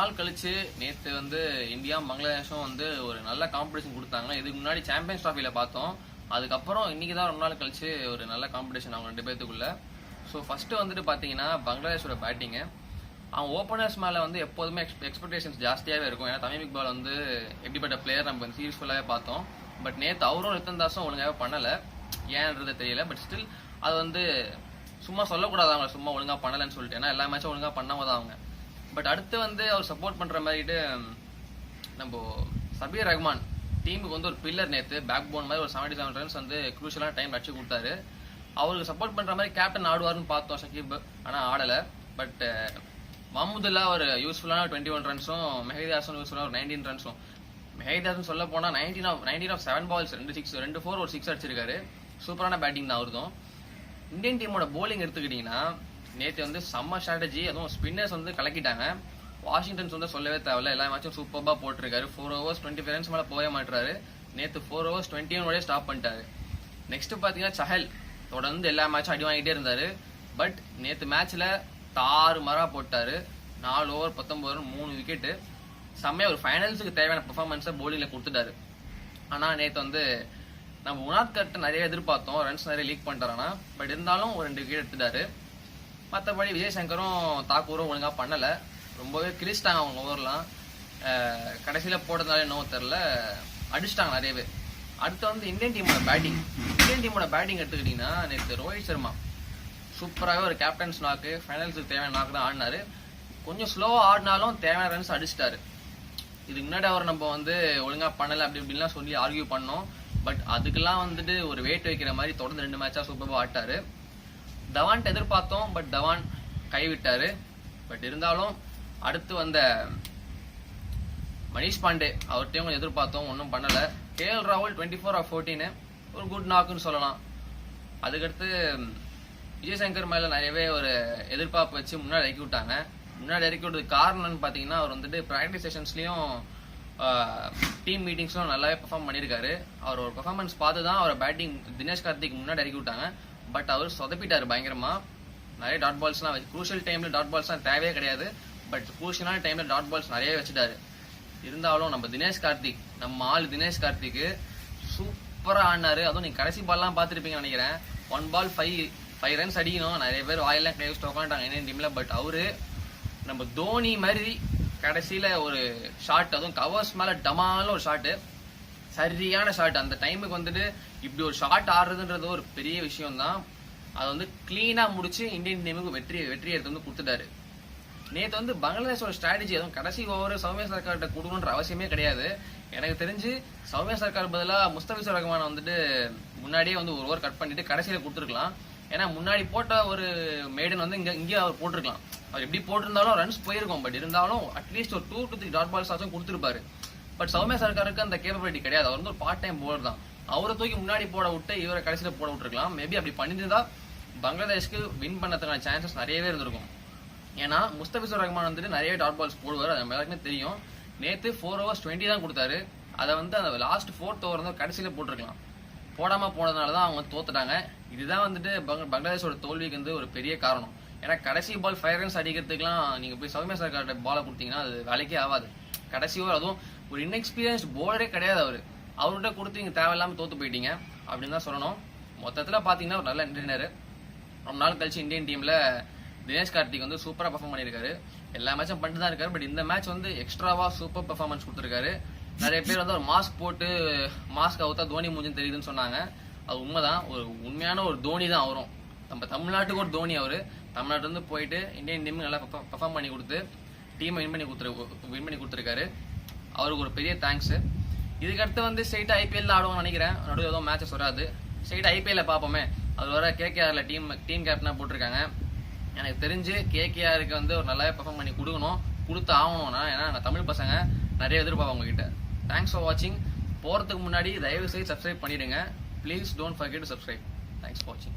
நாள் கழிச்சு நேற்று வந்து இந்தியா பங்களாதேஷும் வந்து ஒரு நல்ல காம்படிஷன் கொடுத்தாங்க. இதுக்கு முன்னாடி சாம்பியன்ஸ் டிராஃபில பார்த்தோம். அதுக்கப்புறம் இன்னைக்கு தான் ரொம்ப நாள் கழிச்சு ஒரு நல்ல காம்படிஷன் அவங்க 2 பேத்துக்குள்ள. ஸோ ஃபர்ஸ்ட் வந்துட்டு பார்த்தீங்கன்னா பங்களாதேஷோட பேட்டிங்கு. அவங்க ஓப்பனர்ஸ் மேலே வந்து எப்போதுமே எக்ஸ்பெக்டேஷன்ஸ் ஜாஸ்தியாகவே இருக்கும். ஏன்னா தமிழ் இக்பால் வந்து எப்படிப்பட்ட பிளேயர் நம்ம சீரியஸ் ஃபுல்லாகவே பார்த்தோம். பட் நேற்று அவரும் ரித்தன் தாஸும் ஒழுங்காகவே பண்ணலை, ஏன்றது தெரியல. பட் ஸ்டில் அது வந்து சும்மா சொல்லக்கூடாது அவங்க சும்மா ஒழுங்காக பண்ணலைன்னு சொல்லிட்டு, ஏன்னா எல்லா மேட்சும் ஒழுங்காக பண்ணாம தான் அவங்க. பட் அடுத்து வந்து அவர் சப்போர்ட் பண்ணுற மாதிரிட்டு நம்ம சபீர் ரஹ்மான் டீமுக்கு வந்து ஒரு பில்லர் நேற்று பேக் போன் மாதிரி ஒரு 77 ரன்ஸ் வந்து குரூஷியலான டைம் அடிச்சு கொடுத்தாரு. அவருக்கு சப்போர்ட் பண்ணுற மாதிரி கேப்டன் ஆடுவார்னு பார்த்தோம் ஷகீப், ஆனால் ஆடலை. பட் மஹமுதுல்லா ஒரு யூஸ்ஃபுல்லான 21 ரன்ஸும் மெஹதி ஹாசன் யூஸ்ஃபுல்லான ஒரு 19 ரன்ஸும். மெஹதி ஹாசன் சொல்ல போனால் 19 ஆஃப் 7 balls 2 4 ஒரு 6 அடிச்சிருக்காரு. சூப்பரான பேட்டிங் தான் அவருதும். இந்தியன் டீமோட போலிங் எடுத்துக்கிட்டீங்கன்னா நேற்று வந்து செம்ம ஸ்ட்ராட்டஜி, அதுவும் ஸ்பின்னர்ஸ் வந்து கலக்கிட்டாங்க. வாஷிங்டன்ஸ் வந்து சொல்லவே தேவையில்ல, எல்லா மேட்சும் சூப்பராக போட்டிருக்காரு. 4 overs 25 runs மேலே போக மாட்டாரு. நேற்று 4 overs 21 ஸ்டாப் பண்ணிட்டாரு. நெக்ஸ்ட் பார்த்தீங்கன்னா சஹல் தொடர்ந்து எல்லா மேட்சும் அடி வாங்கிட்டே இருந்தாரு. பட் நேற்று மேட்ச்ல தாறுமாறா போட்டாரு. 4 over 19 3 விக்கெட்டு. செம்மையா ஒரு ஃபைனல்ஸுக்கு தேவையான பெர்ஃபார்மன்ஸை போலிங்ல கொடுத்துட்டாரு. ஆனா நேற்று வந்து நம்ம உனாத்கர்ட்ட நிறைய எதிர்பார்த்தோம், ரன்ஸ் நிறைய லீக் பண்ணிட்டாரானா. பட் இருந்தாலும் ஒரு 2 விக்கெட் எடுத்துட்டாரு. மற்றபடி விஜய் சங்கரும் தாக்கூரும் ஒழுங்கா பண்ணல, ரொம்பவே கிழிச்சிட்டாங்க அவங்க ஓவர்லாம். கடைசியில போட்டதுனால என்னவோ தெரில, அடிச்சிட்டாங்க நிறையவே. அடுத்து வந்து இந்தியன் டீமோட பேட்டிங் எடுத்துக்கிட்டீங்கன்னா நேற்று ரோஹித் சர்மா சூப்பராகவே ஒரு கேப்டன்ஸ் நாக்கு, ஃபைனல்ஸுக்கு தேவையான நாக்கு தான் ஆடினாரு. கொஞ்சம் ஸ்லோவா ஆடினாலும் தேவையான ரன்ஸ் அடிச்சிட்டாரு. இதுக்கு முன்னாடி அவர் நம்ம வந்து ஒழுங்கா பண்ணல அப்படி இப்படின்லாம் சொல்லி ஆர்கியூ பண்ணோம். பட் அதுக்கெல்லாம் வந்துட்டு ஒரு வெயிட் வைக்கிற மாதிரி தொடர்ந்து 2 மேட்சா சூப்பராக ஆட்டாரு. தவான் எதிர்பார்த்தோம், பட் தவான் கைவிட்டாரு. பட் இருந்தாலும் அடுத்து வந்த மணிஷ் பாண்டே அவர்கிட்டையும் கொஞ்சம் எதிர்பார்த்தோம், ஒன்றும் பண்ணல. KL ராகுல் 24 of 14 ஒரு குட் நாக்குன்னு சொல்லலாம். அதுக்கடுத்து விஜய் சங்கர் மேல நிறையவே ஒரு எதிர்பார்ப்பு வச்சு முன்னாடி இறக்கி விட்டாங்க. முன்னாடி இறக்கி விட்டதுக்கு காரணம்னு பார்த்தீங்கன்னா அவர் வந்துட்டு ப்ராக்டிஸ் செஷன்ஸ்லயும் டீம் மீட்டிங்ஸ்லும் நல்லாவே பெர்ஃபார்ம் பண்ணியிருக்காரு. அவர் ஒரு பெர்ஃபார்மன்ஸ் பார்த்து தான் அவரை பேட்டிங் தினேஷ் கார்த்திக் முன்னாடி இறக்கி விட்டாங்க. பட் அவர் சொதப்பிட்டாரு பயங்கரமா. நிறைய டாட் பால்ஸ்லாம் வச்சு குரூஷியல் டைம்ல டாட் பால்ஸ்லாம் தேவையே கிடையாது. பட் குரூஷியலான டைம்ல டாட் பால்ஸ் நிறைய வச்சுட்டாரு. இருந்தாலும் நம்ம தினேஷ் கார்த்திக் சூப்பரா ஆடினாரு. அதுவும் நீங்க கடைசி பால்லாம் பார்த்துருப்பீங்கன்னு நினைக்கிறேன். 1 ball 5 runs அடிக்கணும். நிறைய பேர் வாயெல்லாம் கை வச்சுட்டு உட்காந்துட்டாங்க இந்தியன் டீம்ல. பட் அவரு நம்ம தோனி மாதிரி கடைசியில ஒரு ஷாட், அதுவும் கவர்ஸ் மேல டமால ஒரு ஷாட்டு, சரியான ஷாட். அந்த டைமுக்கு வந்துட்டு இப்படி ஒரு ஷாட் ஆடுறதுன்றது ஒரு பெரிய விஷயம் தான். அதை வந்து கிளீனா முடிச்சு இந்தியன் டீமுக்கு வெற்றி எடுத்து வந்து கொடுத்துட்டாரு. நேற்று வந்து பங்களாதேஷோட ஸ்ட்ராட்டஜி, அதுவும் கடைசி ஓவர் சௌமியா சர்க்கார்கிட்ட கொடுக்கணுன்ற அவசியமே கிடையாது. எனக்கு தெரிஞ்சு சௌமியா சர்க்கார் பதிலாக முஸ்தபிசூர் ரஹ்மான் வந்துட்டு முன்னாடியே வந்து ஒரு ஓவர் கட் பண்ணிட்டு கடைசியில கொடுத்துருக்கலாம். ஏன்னா முன்னாடி போட்ட ஒரு மேடன் வந்து இங்கே அவர் போட்டிருக்கலாம். அவர் எப்படி போட்டிருந்தாலும் ரன்ஸ் போயிருக்கும். பட் இருந்தாலும் அட்லீஸ்ட் ஒரு 2 to 3 டாட் பால்ஸ் ஆச்சும் கொடுத்துருப்பாரு. பட் சௌமியா சர்க்காருக்கு அந்த கேப்பபிலிட்டி கிடையாது. அவர் வந்து ஒரு பார்ட் டைம் போலர் தான். அவரை தூக்கி முன்னாடி போட விட்டு இவரை கடைசியில போட விட்டுருக்கலாம். மேபி அப்படி பண்ணியிருந்தா பங்களாதேஷ்க்கு வின் பண்ணதுக்கான சான்சஸ் நிறையவே இருந்திருக்கும். ஏன்னா முஸ்தபிசூர் ரஹ்மான் வந்துட்டு நிறைய டாட் பால்ஸ் போடுவார், அது நம்ம எல்லாருக்குமே தெரியும். நேற்று 4 overs 20 தான் கொடுத்தாரு. அதை வந்து அந்த லாஸ்ட் 4th over வந்து கடைசியில போட்டிருக்கலாம். போடாம போனதுனால தான் அவங்க தோத்துட்டாங்க. இதுதான் வந்துட்டு பங்களாதேஷோட தோல்விக்கு வந்து ஒரு பெரிய காரணம். ஏன்னா கடைசி பால் 5 runs அடிக்கிறதுக்குலாம் நீங்க போய் சௌமியா சர்க்கார்ட்ட பாலை கொடுத்தீங்கன்னா அது வேலைக்கே ஆகாது. கடைசி ஓவர், அதுவும் ஒரு இன்எக்ஸ்பீரியன்ஸ்ட் போலரே கிடையாது அவர்கிட்ட கொடுத்து நீங்க தேவையில்லாம தோத்து போயிட்டீங்க அப்படின்னு தான் சொல்லணும். மொத்தத்துல பாத்தீங்கன்னா ஒரு நல்ல என்டர்டெய்னர். ரொம்ப நாள் கழிச்சு இந்தியன் டீம்ல தினேஷ் கார்த்திக் வந்து சூப்பரா பெர்ஃபார்ம் பண்ணியிருக்காரு. எல்லா மேட்சும் பண்ணிட்டு தான் இருக்காரு. பட் இந்த மேட்ச் வந்து எக்ஸ்ட்ராவா சூப்பர் பெர்ஃபார்மன்ஸ் கொடுத்துருக்காரு. நிறைய பேர் வந்து ஒரு மாஸ்க் அவுத்தா தோனி மூஞ்சுன்னு தெரியுதுன்னு சொன்னாங்க. அது உண்மைதான். ஒரு உண்மையான ஒரு தோனி தான் அவரும். நம்ம தமிழ்நாட்டுக்கு ஒரு தோனி அவரு. தமிழ்நாட்டுல இருந்து போயிட்டு இந்தியன் டீம் நல்லா பெர்ஃபார்ம் பண்ணி கொடுத்து டீமை வின் பண்ணி கொடுத்துருக்காரு. அவருக்கு ஒரு பெரிய தேங்க்ஸ். இதுக்கடுத்து வந்து ஸ்ட்ரெயிட்டா IPL ஆடுவோம்னு நினைக்கிறேன். நடுவில் ஏதோ மேட்சஸ் வராது. ஸ்ட்ரெயிட்டா IPL பார்ப்போமே. அது வர KKRல டீம் கேப்டனா போட்டிருக்காங்க. எனக்கு தெரிஞ்சு KKRக்கு வந்து ஒரு நல்லாவே பெர்ஃபார்ம் பண்ணி கொடுத்து ஆகணும்னா, ஏன்னா நான் தமிழ் பசங்க நிறைய எதிர்பார்ப்போம் உங்ககிட்ட. தேங்க்ஸ் ஃபார் வாட்சிங். போறதுக்கு முன்னாடி தயவு செய்து சப்ஸ்கிரைப் பண்ணிடுங்க. Please don't forget to subscribe. Thanks for வாட்சிங்.